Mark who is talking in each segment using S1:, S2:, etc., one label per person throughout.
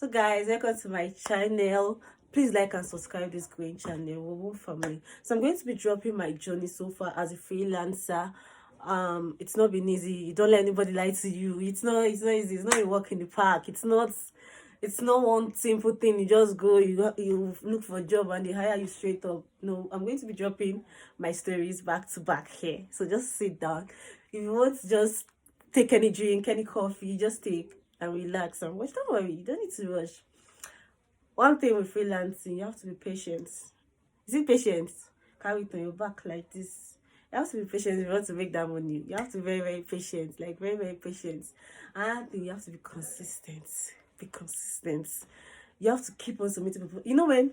S1: So guys, welcome to my channel. Please like and subscribe this green channel. We're one family. So I'm going to be dropping my journey so far as a freelancer. It's not been easy. Don't let anybody lie to you. It's not easy. It's not a walk in the park. It's not one simple thing. You just go, you look for a job and they hire you straight up. No, I'm going to be dropping my stories back to back here. So just sit down. If you want to just take any drink, any coffee, just take and relax and watch. Don't worry, you don't need to rush. One thing with freelancing, you have to be patient. Is it patience? Carry it on your back like this. You have to be patient if you want to make that money. You have to be very, very patient. Like very, very patient. And you have to be consistent. Be consistent. You have to keep on submitting people. You know when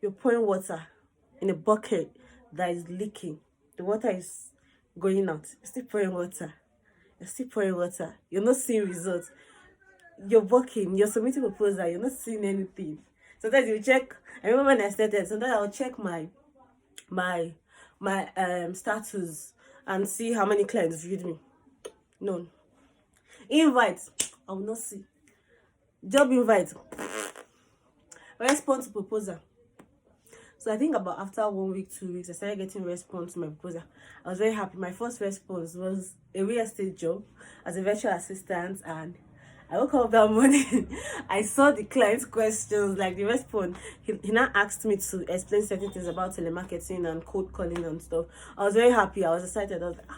S1: you're pouring water in a bucket that is leaking, the water is going out. You're still pouring water. You're still pouring water. You're not seeing results. You're working, you're submitting a proposal, you're not seeing anything. Sometimes you check. I remember when I started, sometimes I'll check my status and see how many clients viewed me. None. Invite, I will not see. Job invite. Response to proposal. So I think about after 1 week, 2 weeks, I started getting response to my proposal. I was very happy. My first response was a real estate job as a virtual assistant, and I woke up that morning. I saw the client's questions, like the response. He now asked me to explain certain things about telemarketing and cold calling and stuff. I was very happy. I was excited. I was like,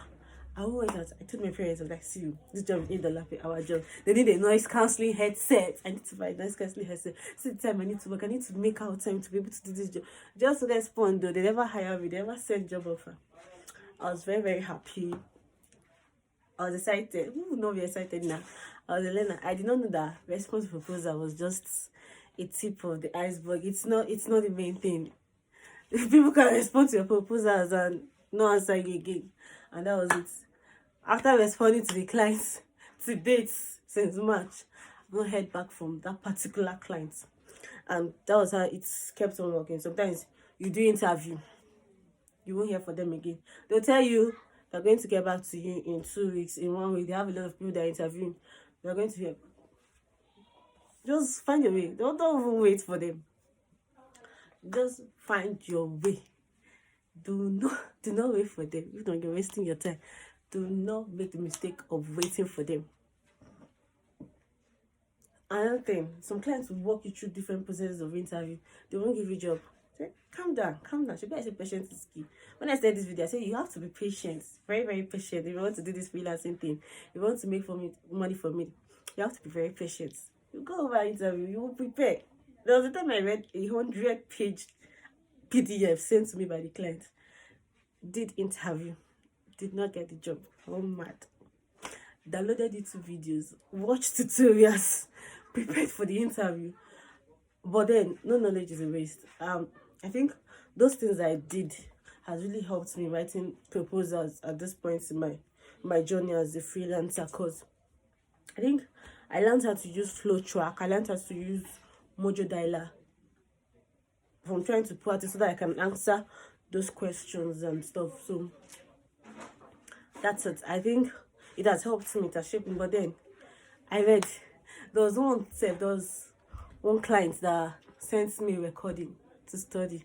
S1: I went out. I told my parents, I was like, see, this job is $8 per hour job. They need a noise cancelling headset. I need to buy a noise cancelling headset. See the time I need to work. I need to make out time to be able to do this job. Just to respond though. They never hire me. They never send job offer. I was very, very happy. I was excited. Who would not be excited now? I was a learner. I did not know that response proposal was just a tip of the iceberg. It's not the main thing. People can respond to your proposals and not answer you again. And that was it. After responding to the clients to date since March, I've not heard back from that particular client. And that was how it kept on working. Sometimes you do interview, you won't hear from them again. They'll tell you they're going to get back to you in 2 weeks, in 1 week. They have a lot of people that are interviewing. They're going to hear. Just find your way. Don't even wait for them. Just find your way. Do not wait for them. You don't, you're wasting your time. Do not make the mistake of waiting for them. Another thing, some clients will walk you through different processes of interview. They won't give you job. Say, calm down. Should I say patience is key? When I started this video, I said you have to be patient, very, very patient. If you want to do this freelancing thing, if you want to make money for me, you have to be very patient. You go over an interview, you will prepare. There was a time I read a 100-page PDF sent to me by the client. Did interview, did not get the job. I'm mad. Downloaded YouTube videos, watched tutorials, prepared for the interview. But then no knowledge is a waste. I think those things I did has really helped me writing proposals at this point in my journey as a freelancer, because I think I learned how to use flow track. I learned how to use Mojo Dialer from trying to practice so that I can answer those questions and stuff. So that's it. I think it has helped me, it has shaped me. But then I read there was one client that sent me a recording to study.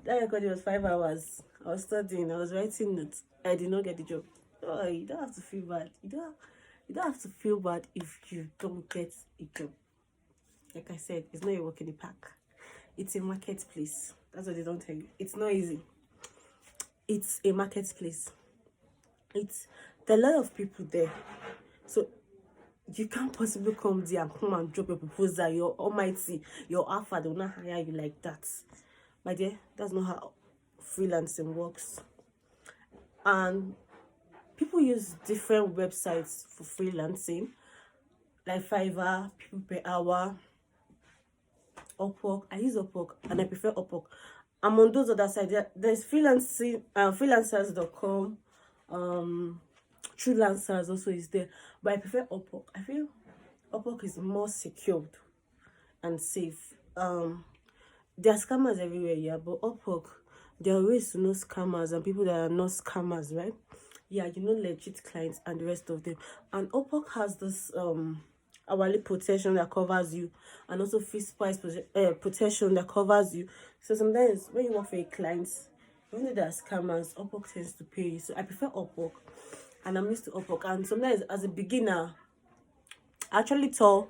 S1: That recording was 5 hours. I was studying, I was writing notes. I did not get the job. Oh, you don't have to feel bad. You don't have to feel bad if you don't get a job. Like I said, it's not a walk in the park. It's a marketplace. That's what they don't tell you. It's not easy. It's a marketplace. There are a lot of people there. So you can't possibly come there and come and drop a proposal. You're almighty, you're alpha, they will not hire you like that. My dear, that's not how freelancing works. And people use different websites for freelancing, like Fiverr, people per hour, Upwork. I use Upwork and I prefer Upwork. I'm on those other sides. There's freelancing, freelancers.com, Freelancers also is there, but I prefer Upwork. I feel Upwork is more secured and safe. There are scammers everywhere, yeah, but Upwork, there are ways to know scammers and people that are not scammers, right? Yeah, you know, legit clients and the rest of them. And Upwork has this hourly protection that covers you, and also fixed price protection that covers you. So sometimes when you work for a client, even though there are scammers, Upwork tends to pay you. So I prefer Upwork, and I'm used to Upwork. And sometimes as a beginner, I actually tell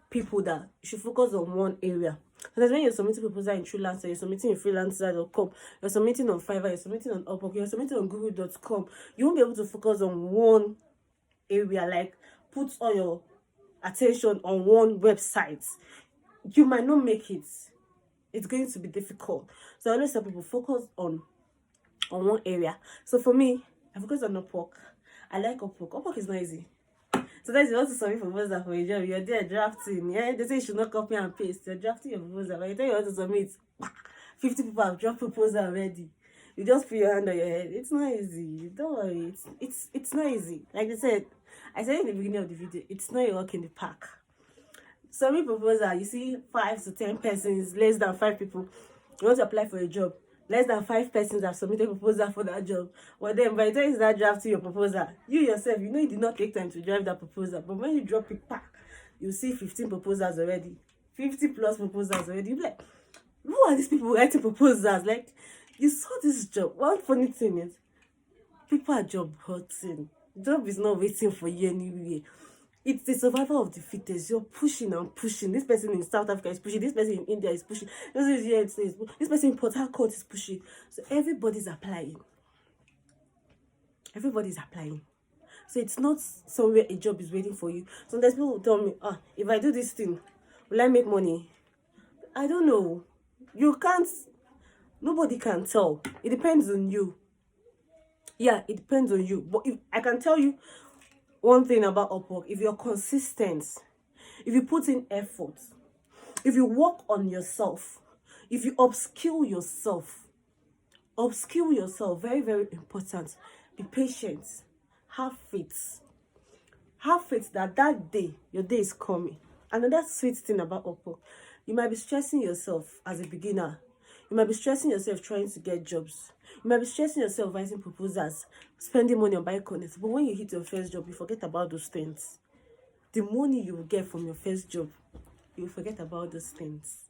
S1: people that you should focus on one area. Because when you're submitting proposal in Freelancer, you're submitting in freelancer.com, you're submitting on Fiverr, you're submitting on Upwork, you're submitting on google.com, you won't be able to focus on one area, like put all your attention on one website. You might not make it. It's going to be difficult. So I always tell people focus on one area. So for me, I focus on Upwork. I like Upwork. Upwork is not easy. Sometimes you want to submit proposal for a job, you're there drafting. Yeah, they say you should not copy and paste. You're drafting your proposal. By the time you want to submit, 50 people have dropped proposal already. You just put your hand on your head. It's not easy. Don't worry. It's not easy. Like I said in the beginning of the video, it's not a walk in the park. Submit proposal, you see 5 to 10 persons, less than 5 people. You want to apply for a job. Less than 5 persons have submitted proposal for that job. But then by the time you start drafting your proposal, you yourself, you know you did not take time to draft that proposal. But when you drop it back, you see 15 proposals already. 50 plus proposals already. You'll be like, who are these people writing proposals? Like, you saw this job. One funny thing is, people are job hunting. Job is not waiting for you anyway. It's the survival of the fittest. You're pushing and pushing. This person in South Africa is pushing. This person in India is pushing. This person in Port Harcourt is pushing. So everybody's applying. Everybody's applying. So it's not somewhere a job is waiting for you. Sometimes people will tell me, if I do this thing, will I make money? I don't know. You can't. Nobody can tell. It depends on you. Yeah, it depends on you. But if I can tell you one thing about Upwork, if you're consistent, if you put in effort, if you work on yourself, if you upskill yourself, very, very important. Be patient. Have faith. Have faith that day, your day is coming. Another sweet thing about Upwork, you might be stressing yourself as a beginner. You might be stressing yourself trying to get jobs. You might be stressing yourself writing proposals, spending money on buying connects. But when you hit your first job, you forget about those things. The money you will get from your first job, you will forget about those things.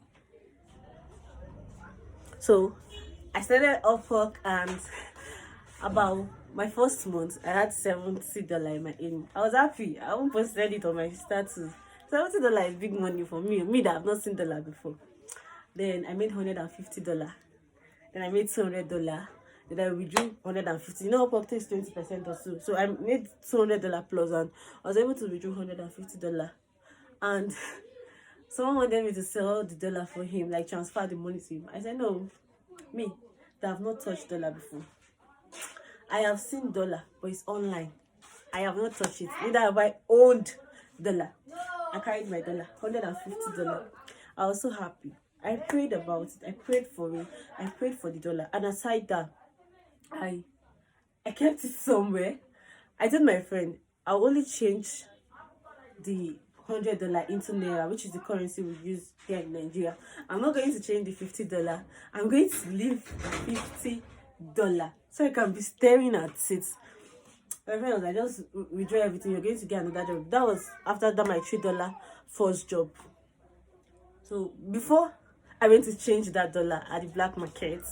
S1: So, I started Upwork, and about my first month, I had $70 in my in. I was happy. I won't posted it on my status. $70 is big money for me. Me that I've not seen dollar before. Then I made $150. Then I made $200. Then I withdrew $150. You know, Upwork takes 20% or so. So I made $200 plus, and I was able to withdraw $150. And someone wanted me to sell the dollar for him, like transfer the money to him. I said, no, me that have not touched dollar before. I have seen dollar, but it's online. I have not touched it. Neither have I owned dollar. I carried my dollar, $150. I was so happy. I prayed about it. I prayed for it. I prayed for the dollar. And aside that, I kept it somewhere. I told my friend, I'll only change the $100 into Naira, which is the currency we use here in Nigeria. I'm not going to change the $50. I'm going to leave $50 so I can be staring at it. My friend was like, just withdraw everything. You're going to get another job. That was after that my $3 first job. So before I went to change that dollar at the black market,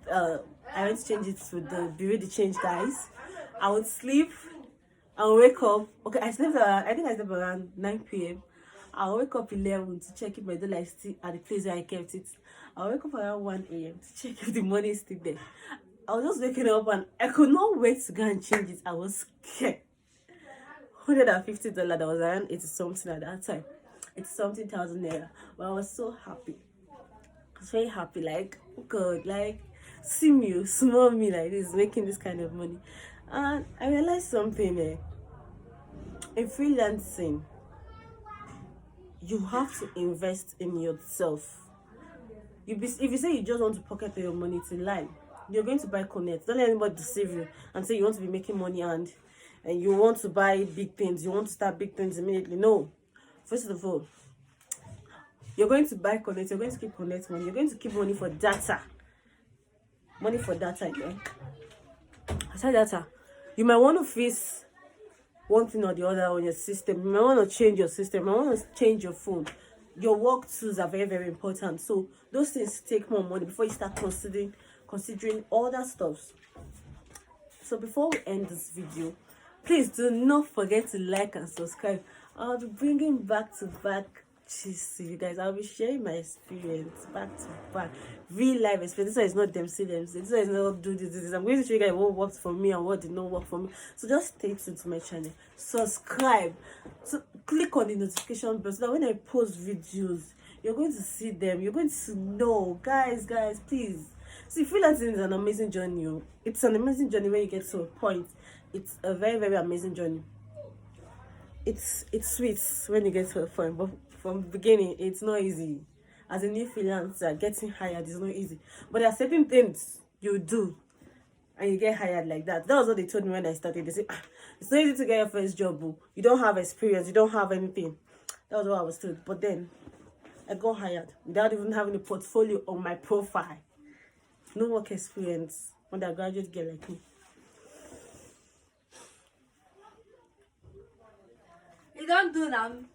S1: I went to change it to the Bureau de Change guys. I would sleep, I would wake up. Okay, I think I slept around 9 p.m. I'll wake up 11 to check if my dollar is still at the place where I kept it. I'll wake up around 1 a.m. to check if the money is still there. I was just waking up and I could not wait to go and change it. I was scared. $150, that was around 80 something at that time. It's something thousand Naira. But I was so happy. I was very happy, like, oh God, like, see me, small me like this, making this kind of money. And I realized something in freelancing, you have to invest in yourself. If you say you just want to pocket your money, it's a lie. You're going to buy connect. Don't let anybody deceive you and say you want to be making money and you want to buy big things. You want to start big things immediately. No. First of all, you're going to buy connect. You're going to keep connect money. You're going to keep money for data. Money for data, yeah. Aside data, you might want to face one thing or the other on your system. You might want to change your system. You might want to change your phone. Your work tools are very, very important. So those things take more money before you start considering all that stuff. So before we end this video, please do not forget to like and subscribe. I'll be bringing back to back gist to you guys. I'll be sharing my experience back to back, real life experience. This one is not them say them. This one is not do this. I'm going to show you guys what worked for me and what did not work for me. So just stay tuned to my channel, subscribe, so click on the notification bell so that when I post videos, you're going to see them. You're going to know, guys, please. See, freelancing is an amazing journey. It's an amazing journey when you get to a point. It's a very, very amazing journey. It's sweet when you get to a point, but from the beginning, it's not easy. As a new freelancer, getting hired is not easy. But there are certain things you do and you get hired like that. That was what they told me when I started. They said, it's not easy to get your first job. You don't have experience. You don't have anything. That was what I was told. But then, I got hired without even having a portfolio on my profile. No work experience. Undergraduate girl like me.
S2: You don't do them.